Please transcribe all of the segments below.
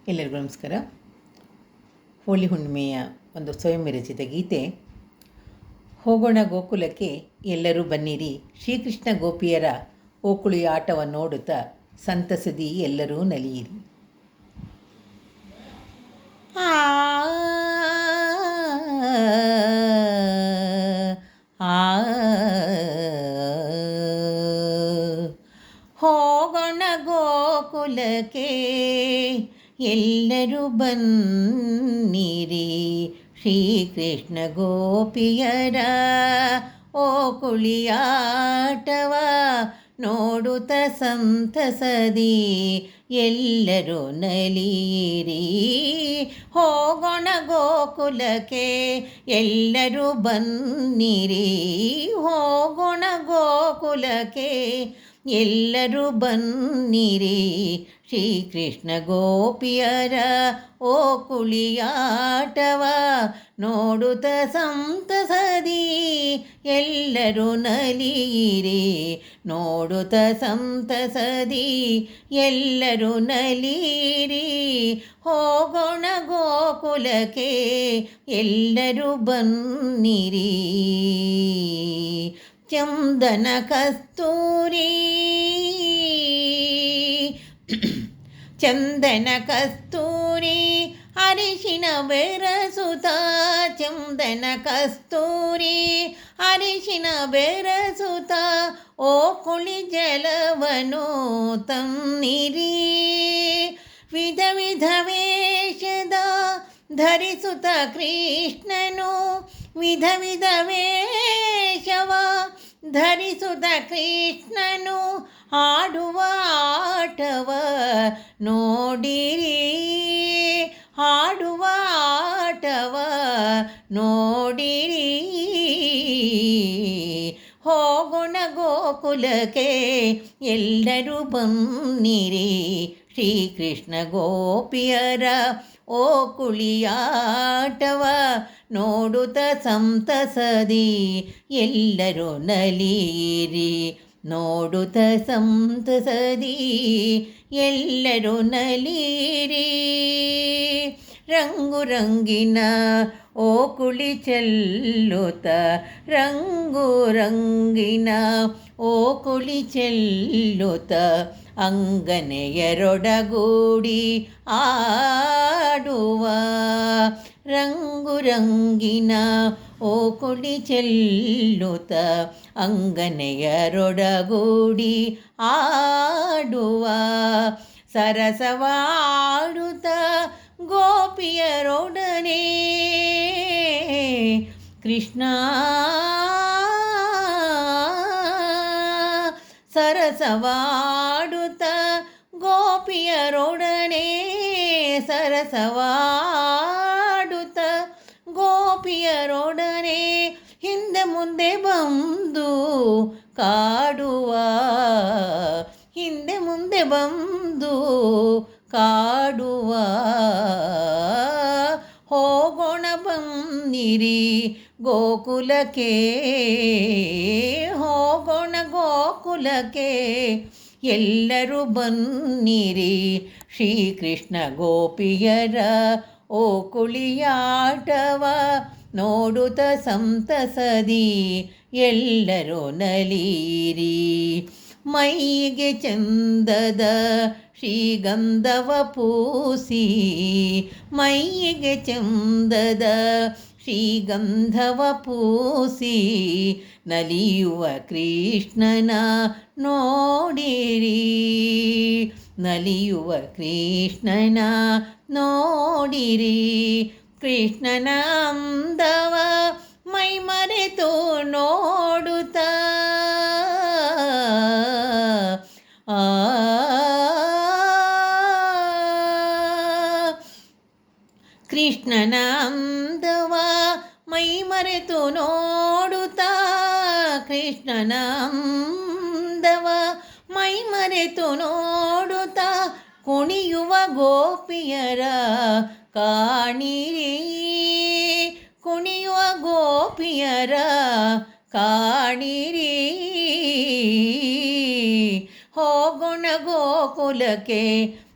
ಎಲ್ಲರಿಗೂ ನಮಸ್ಕಾರ. ಹೋಳಿ ಹುಣ್ಣಿಮೆಯ ಒಂದು ಸ್ವಯಂ ವಿರಚಿತ ಗೀತೆ. ಹೋಗೋಣ ಗೋಕುಲಕ್ಕೆ ಎಲ್ಲರೂ ಬನ್ನಿರಿ, ಶ್ರೀಕೃಷ್ಣ ಗೋಪಿಯರ ಓಕುಳಿಯ ಆಟವನ್ನು ನೋಡುತ್ತಾ ಸಂತಸದಿ ಎಲ್ಲರೂ ನಲಿಯಿರಿ. ಹೋಗೋಣ ಗೋಕುಲಕ್ಕೆ ಎಲ್ಲರೂ ಬನ್ನಿರಿ, ಶ್ರೀಕೃಷ್ಣ ಗೋಪಿಯರ ಓಕುಳಿಯಾಟವ ನೋಡುತ್ತ ಸಂತಸದಿ ಎಲ್ಲರೂ ನಲಿಯಿರಿ. ಹೋಗೋಣ ಗೋಕುಲಕ್ಕೆ ಎಲ್ಲರೂ ಬನ್ನಿರಿ, ಹೋಗೋಣ ಗೋಕುಲಕ್ಕೆ ಎಲ್ಲರೂ ಬನ್ನಿರಿ, ಶ್ರೀಕೃಷ್ಣ ಗೋಪಿಯರ ಓಕುಳಿಯಾಟವ ನೋಡುತ್ತ ಸಂತಸದಿ ಎಲ್ಲರೂ ನಲಿಯಿರಿ, ನೋಡುತ್ತ ಸಂತಸದಿ ಎಲ್ಲರೂ ನಲಿಯಿರಿ. ಹೋಗೋಣ ಗೋಕುಲಕ್ಕೆ ಎಲ್ಲರೂ ಬನ್ನಿರಿ. ಚಂದನ ಕಸ್ತೂರಿ ಚಂದನ ಕಸ್ತೂರಿ ಅರಿಶಿನ ಬೆರಸುತ, ಚಂದನ ಕಸ್ತೂರಿ ಅರಿಶಿನ ಬೆರಸುತ ಓಕುಳಿ ಜಲವನು ತನ್ನಿರಿ. ವಿಧ ವಿಧ ವೇಷದ ಧರಿಸುತ್ತ ಕೃಷ್ಣನು, ವಿಧ ವಿಧ ವೇಷವ ಧರಿಸುತ್ತ ಕೃಷ್ಣನು ಆಡುವ ಆಟವ ನೋಡಿರಿ, ಆಡುವ ಆಟವ ನೋಡಿರಿ. ಹೋಗೋಣ ಗೋಕುಲಕ್ಕೆ ಎಲ್ಲರೂ ಬನ್ನಿರಿ, ಶ್ರೀಕೃಷ್ಣ ಗೋಪಿಯರ ಓಕುಳಿಯಾಟವ ನೋಡುತ್ತ ಸಂತಸದಿ ಎಲ್ಲರೂ ನಲಿಯಿರಿ, ನೋಡುತ್ತ ಸಂತಸದಿ ಎಲ್ಲರೂ ನಲಿಯಿರಿ. ರಂಗು ರಂಗಿನ ಓಕುಳಿ ಚೆಲ್ಲುತ್ತ, ರಂಗು ರಂಗಿನ ಓಕುಳಿ ಚೆಲ್ಲುತ್ತ ಅಂಗನೆಯರೊಡಗೂಡಿ ಆಡುವ, ರಂಗು ರಂಗಿನ ಓಕುಳಿ ಚೆಲ್ಲುತ್ತ ಅಂಗನೆಯರೊಡಗೂಡಿ ಆಡುವ, ಸರಸವಾಡುತ್ತ ಗೋಪಿಯರೊಡನೆ ಕೃಷ್ಣ, ಸರಸವಾಡುತ್ತ ಗೋಪಿಯರೊಡನೆ, ಸರಸವಾಡುತ್ತ ಗೋಪಿಯರೊಡನೆ ಹಿಂದೆ ಮುಂದೆ ಬಂದು ಕಾಡುವ, ಹಿಂದೆ ಮುಂದೆ ಬಂದು ಕಾಡುವ. ಹೋಗೋಣ ಬನ್ನಿರಿ ಗೋಕುಲಕ್ಕೆ, ಹೋಗೋಣ ಗೋಕುಲಕ್ಕೆ ಎಲ್ಲರೂ ಬನ್ನಿರಿ, ಶ್ರೀಕೃಷ್ಣ ಗೋಪಿಯರ ಓಕುಳಿಯಾಟವ ನೋಡುತ್ತ ಸಂತಸದಿ ಎಲ್ಲರೂ ನಲಿಯಿರಿ. ಮೈಗೆ ಚಂದದ ಶ್ರೀಗಂಧವ ಪೂಸಿ, ಮೈಗೆ ಚಂದದ ಶ್ರೀಗಂಧವ ಪೂಸಿ ನಲಿಯುವ ಕೃಷ್ಣನ ನೋಡಿರಿ, ನಲಿಯುವ ಕೃಷ್ಣನ ನೋಡಿರಿ. ಕೃಷ್ಣನ ಅಂದವ ಮೈ ಮರೆತು ನೋಡುತ್ತ, ಕೃಷ್ಣನ ಅಂದವ ಮೈ ಮರೆತು ನೋಡುತ್ತಾ, ಕೃಷ್ಣನ ಅಂದವ ಮೈ ಮರೆತು ನೋಡುತ್ತಾ ಕುಣಿಯುವ ಗೋಪಿಯರ ಕಾಣಿರಿ, ಕುಣಿಯುವ ಗೋಪಿಯರ ಕಾಣಿರಿ. ಹೋಗೋಣ ಗೋಕುಲಕ್ಕೆ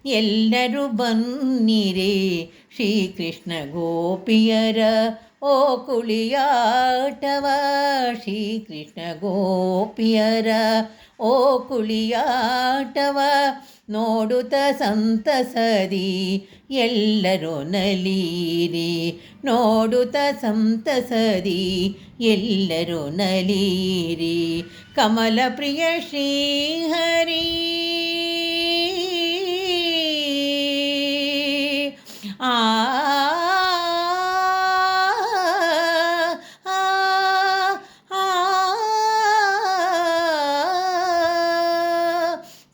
ಎಲ್ಲರೂ ಬನ್ನಿರಿ ಶ್ರೀಕೃಷ್ಣ ಗೋಪಿಯರ ಓ ಕುಳಿಯಾಟವ ಶ್ರೀಕೃಷ್ಣ ಗೋಪಿಯರ ಓ ಕುಳಿಯಾಟವ ನೋಡುತ್ತ ಸಂತಸದಿ ಎಲ್ಲರೂ ನಲೀರಿ ನೋಡುತ್ತ ಸಂತಸದಿ ಎಲ್ಲರೂ ನಲೀರಿ ಕಮಲ ಪ್ರಿಯ ಶ್ರೀಹರಿ ಆ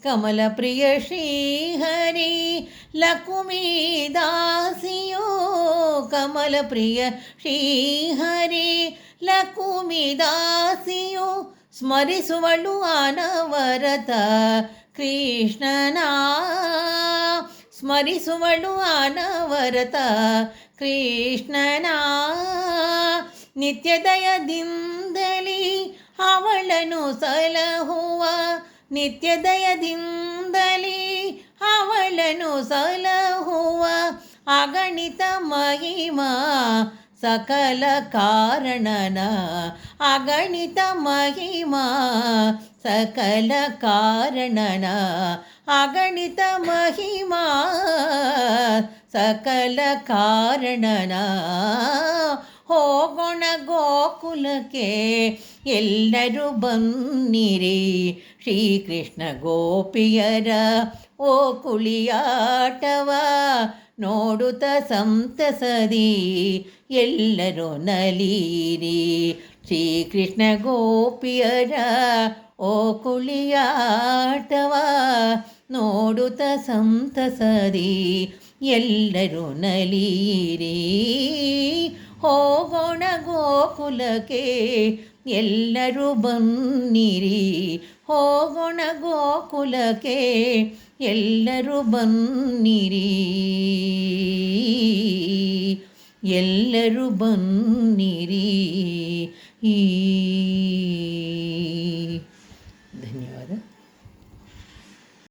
ಕಮಲ ಪ್ರಿಯ ಶ್ರೀಹರಿ ಲಕ್ಷ್ಮೀ ದಾಸಿಯೋ ಕಮಲ ಪ್ರಿಯ ಶ್ರೀಹರಿ ಲಕ್ಷ್ಮೀ ದಾಸಿಯೋ ಸ್ಮರಿಸುವಳು ಅನವರತ ಕೃಷ್ಣನ ಸ್ಮರಿಸುವಳು ಅನವರತ ಕೃಷ್ಣನ ನಿತ್ಯದಯದಿಂದಲೇ ಅವಳನ್ನು ಸಲಹುವ ನಿತ್ಯದಯದಿಂದಲೇ ಅವಳನ್ನು ಸಲಹುವ ಅಗಣಿತ ಮಹಿಮಾ ಸಕಲ ಕಾರಣನ ಅಗಣಿತ ಮಹಿಮಾ ಸಕಲ ಕಾರಣನ ಅಗಣಿತ ಮಹಿಮಾ ಸಕಲ ಕಾರಣನ ಹೋಗೋಣ ಗೋಕುಲಕ್ಕೆ ಎಲ್ಲರೂ ಬನ್ನಿರಿ ಶ್ರೀಕೃಷ್ಣ ಗೋಪಿಯರ ಓ ಕುಳಿಯಾಟವ ನೋಡುತ್ತ ಸಂತಸದಿ ಎಲ್ಲರೂ ನಲೀರಿ ಶ್ರೀಕೃಷ್ಣ ಗೋಪಿಯರ ಓ ಕುಳಿಯಾಟವ ನೋಡುತ್ತ ಸಂತಸದಿ ಎಲ್ಲರೂ ನಲೀರಿ ಹೋಗೋಣ ಗೋಕುಲಕ್ಕೆ ಎಲ್ಲರೂ ಬನ್ನಿರಿ ಹೋಗೋಣ ಗೋಕುಲಕ್ಕೆ ಎಲ್ಲರೂ ಬನ್ನಿರಿ ಎಲ್ಲರೂ ಬನ್ನಿರಿ ಈ